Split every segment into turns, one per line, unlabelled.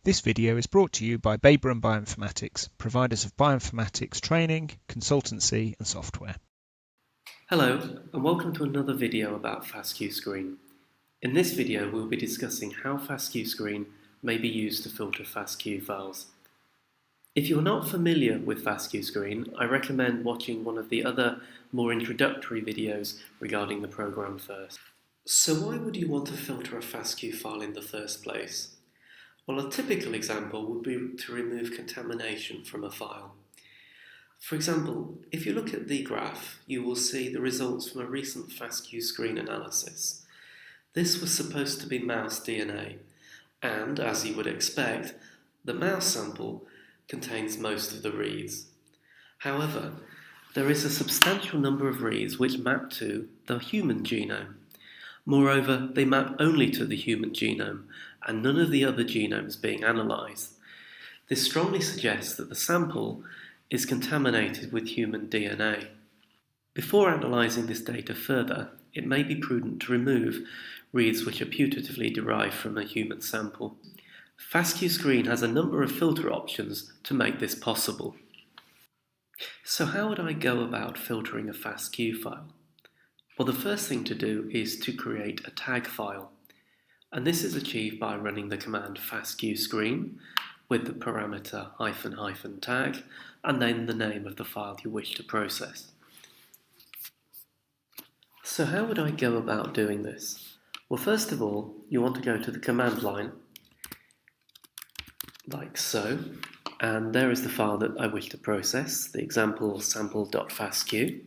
This video is brought to you by Baber and Bioinformatics, providers of bioinformatics training, consultancy and software.
Hello, and welcome to another video about FastQ Screen. In this video, we'll be discussing how FastQ Screen may be used to filter FastQ files. If you're not familiar with FastQ Screen, I recommend watching one of the other more introductory videos regarding the program first. So why would you want to filter a FastQ file in the first place? Well, a typical example would be to remove contamination from a file. For example, if you look at the graph, you will see the results from a recent FastQ Screen analysis. This was supposed to be mouse DNA, and as you would expect, the mouse sample contains most of the reads. However, there is a substantial number of reads which map to the human genome. Moreover, they map only to the human genome, and none of the other genomes being analysed. This strongly suggests that the sample is contaminated with human DNA. Before analysing this data further, it may be prudent to remove reads which are putatively derived from a human sample. FastQ Screen has a number of filter options to make this possible. So how would I go about filtering a FastQ file? Well, the first thing to do is to create a tag file, and this is achieved by running the command FastQ Screen with the parameter -- tag and then the name of the file you wish to process. So how would I go about doing this? Well, first of all, you want to go to the command line, like so, and there is the file that I wish to process, the example sample.fastq.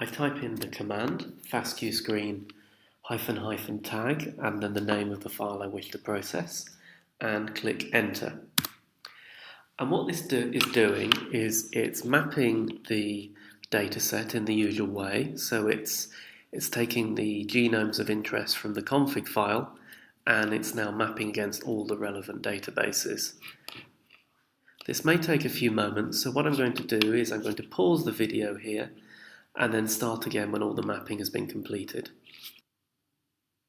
I type in the command FastQ Screen -- tag and then the name of the file I wish to process and click enter. And what this is doing is it's mapping the dataset in the usual way, so it's taking the genomes of interest from the config file and it's now mapping against all the relevant databases. This may take a few moments, so what I'm going to do is I'm going to pause the video here and then start again when all the mapping has been completed.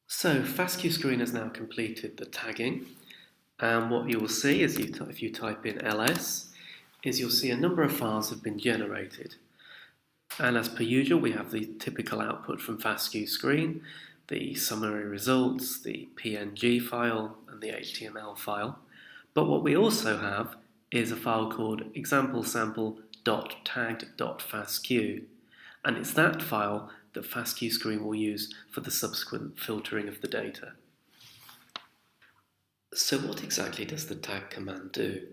So FastQ Screen has now completed the tagging, and what you will see is if you type in ls, is you'll see a number of files have been generated. And as per usual, we have the typical output from FastQ Screen, the summary results, the PNG file, and the HTML file. But what we also have is a file called example_sample.tagged.fastq. And it's that file that FastQ Screen will use for the subsequent filtering of the data. So what exactly does the tag command do?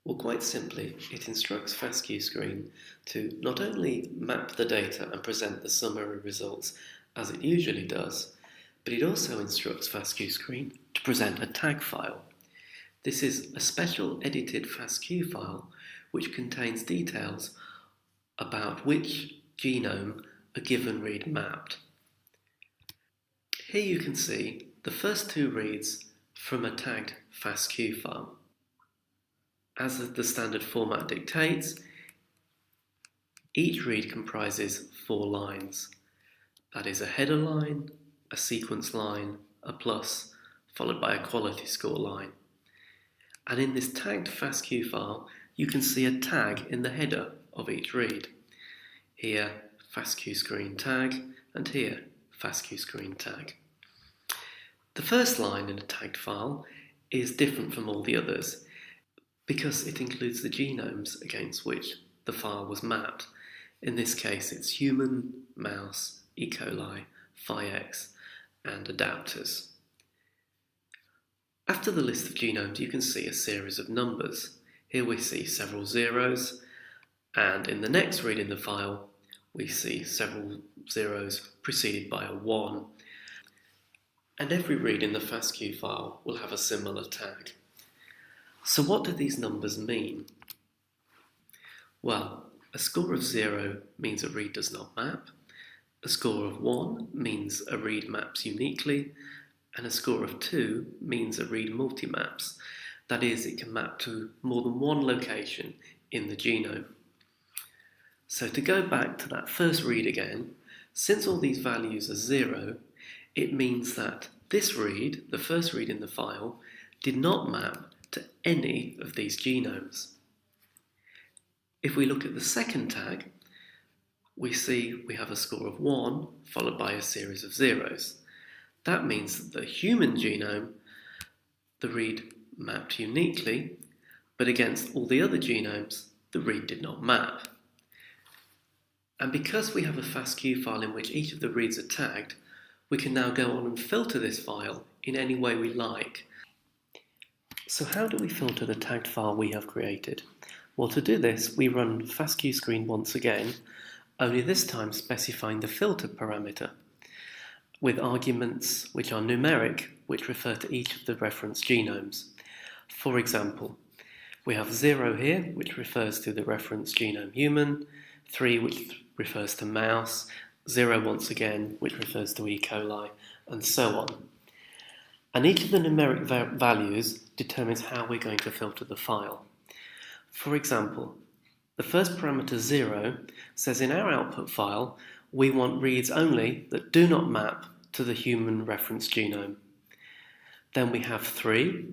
Well, quite simply, it instructs FastQ Screen to not only map the data and present the summary results as it usually does, but it also instructs FastQ Screen to present a tag file. This is a special edited FastQ file which contains details about which genome a given read mapped. Here you can see the first two reads from a tagged FastQ file. As the standard format dictates, each read comprises 4 lines. That is a header line, a sequence line, a plus, followed by a quality score line. And in this tagged FastQ file, you can see a tag in the header of each read. Here, FastQ Screen tag, and here, FastQ Screen tag. The first line in a tagged file is different from all the others because it includes the genomes against which the file was mapped. In this case, it's human, mouse, E. coli, phi-X, and adapters. After the list of genomes, you can see a series of numbers. Here we see several zeros, and in the next read in the file, we see several zeros preceded by a 1. And every read in the FastQ file will have a similar tag. So what do these numbers mean? Well, a score of 0 means a read does not map, a score of 1 means a read maps uniquely, and a score of 2 means a read multi-maps. That is, it can map to more than one location in the genome. So to go back to that first read again, since all these values are 0, it means that this read, the first read in the file, did not map to any of these genomes. If we look at the second tag, we see we have a score of 1 followed by a series of zeros. That means that the human genome, the read mapped uniquely, but against all the other genomes, the read did not map. And because we have a FastQ file in which each of the reads are tagged, we can now go on and filter this file in any way we like. So how do we filter the tagged file we have created? Well, to do this, we run FastQ screen once again, only this time specifying the filter parameter, with arguments which are numeric, which refer to each of the reference genomes. For example, we have 0 here, which refers to the reference genome human, 3 which refers to mouse, 0 once again, which refers to E. coli, and so on. And each of the numeric values determines how we're going to filter the file. For example, the first parameter 0 says in our output file we want reads only that do not map to the human reference genome. Then we have 3,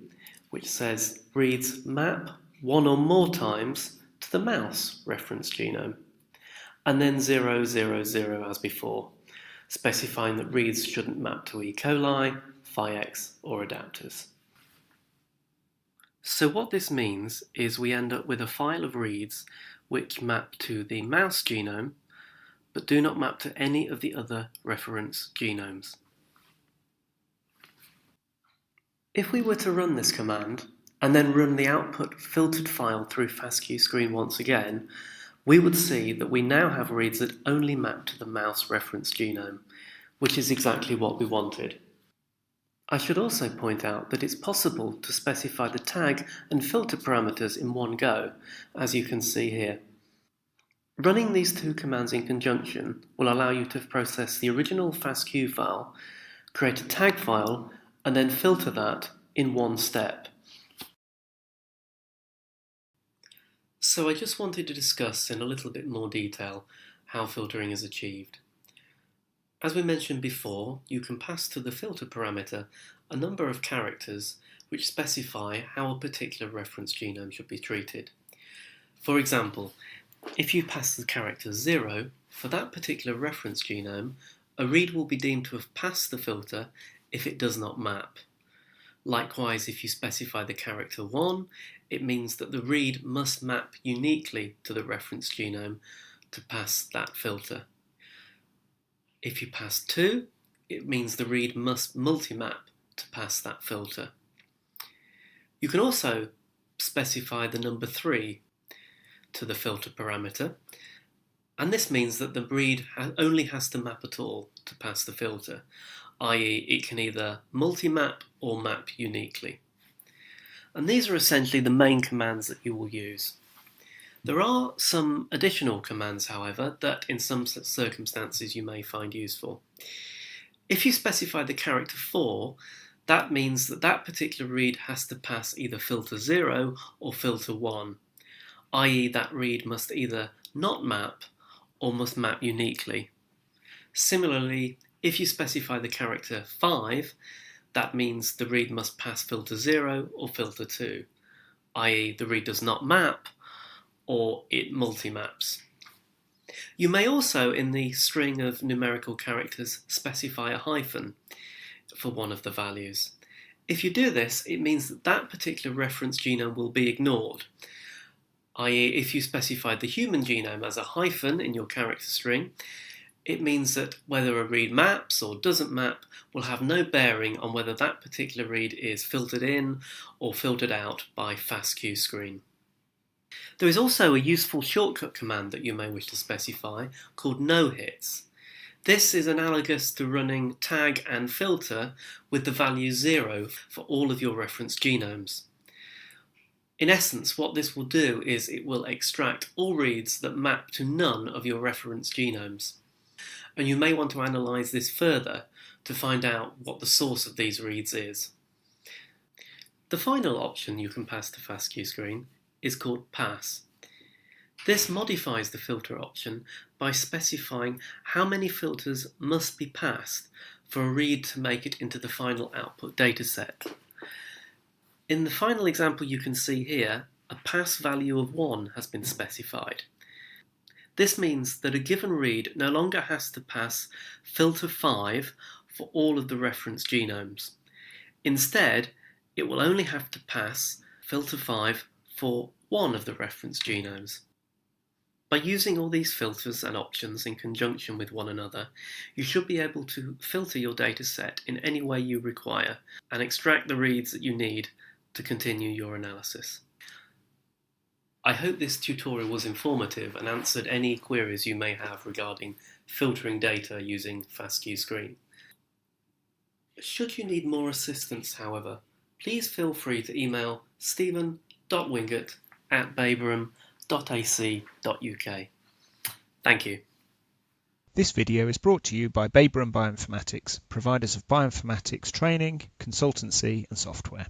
which says reads map 1 or more times to the mouse reference genome. And then 0, 0, 0 as before, specifying that reads shouldn't map to E. coli, phi-X, or adapters. So what this means is we end up with a file of reads which map to the mouse genome, but do not map to any of the other reference genomes. If we were to run this command, and then run the output filtered file through FastQ screen once again, we would see that we now have reads that only map to the mouse reference genome, which is exactly what we wanted. I should also point out that it's possible to specify the tag and filter parameters in one go, as you can see here. Running these two commands in conjunction will allow you to process the original FastQ file, create a tag file, and then filter that in one step. So I just wanted to discuss in a little bit more detail how filtering is achieved. As we mentioned before, you can pass to the filter parameter a number of characters which specify how a particular reference genome should be treated. For example, if you pass the character 0, for that particular reference genome, a read will be deemed to have passed the filter if it does not map. Likewise, if you specify the character 1, it means that the read must map uniquely to the reference genome to pass that filter. If you pass 2, it means the read must multi-map to pass that filter. You can also specify the number 3 to the filter parameter, and this means that the read only has to map at all to pass the filter, i.e. it can either multi-map or map uniquely. And these are essentially the main commands that you will use. There are some additional commands, however, that in some circumstances you may find useful. If you specify the character 4, that means that that particular read has to pass either filter 0 or filter 1, i.e. that read must either not map or must map uniquely. Similarly, if you specify the character 5, that means the read must pass filter 0 or filter 2, i.e. the read does not map or it multi-maps. You may also, in the string of numerical characters, specify a hyphen for one of the values. If you do this, it means that that particular reference genome will be ignored, i.e. if you specified the human genome as a hyphen in your character string, it means that whether a read maps or doesn't map will have no bearing on whether that particular read is filtered in or filtered out by FastQ screen. There is also a useful shortcut command that you may wish to specify called no-hits. This is analogous to running tag and filter with the value 0 for all of your reference genomes. In essence, what this will do is it will extract all reads that map to none of your reference genomes. And you may want to analyse this further to find out what the source of these reads is. The final option you can pass to FastQ screen is called pass. This modifies the filter option by specifying how many filters must be passed for a read to make it into the final output dataset. In the final example you can see here, a pass value of 1 has been specified. This means that a given read no longer has to pass filter 5 for all of the reference genomes. Instead, it will only have to pass filter 5 for one of the reference genomes. By using all these filters and options in conjunction with one another, you should be able to filter your dataset in any way you require and extract the reads that you need to continue your analysis. I hope this tutorial was informative and answered any queries you may have regarding filtering data using FastQ Screen. Should you need more assistance, however, please feel free to email stephen.wingett@babraham.ac.uk. Thank you.
This video is brought to you by Babraham Bioinformatics, providers of bioinformatics training, consultancy and software.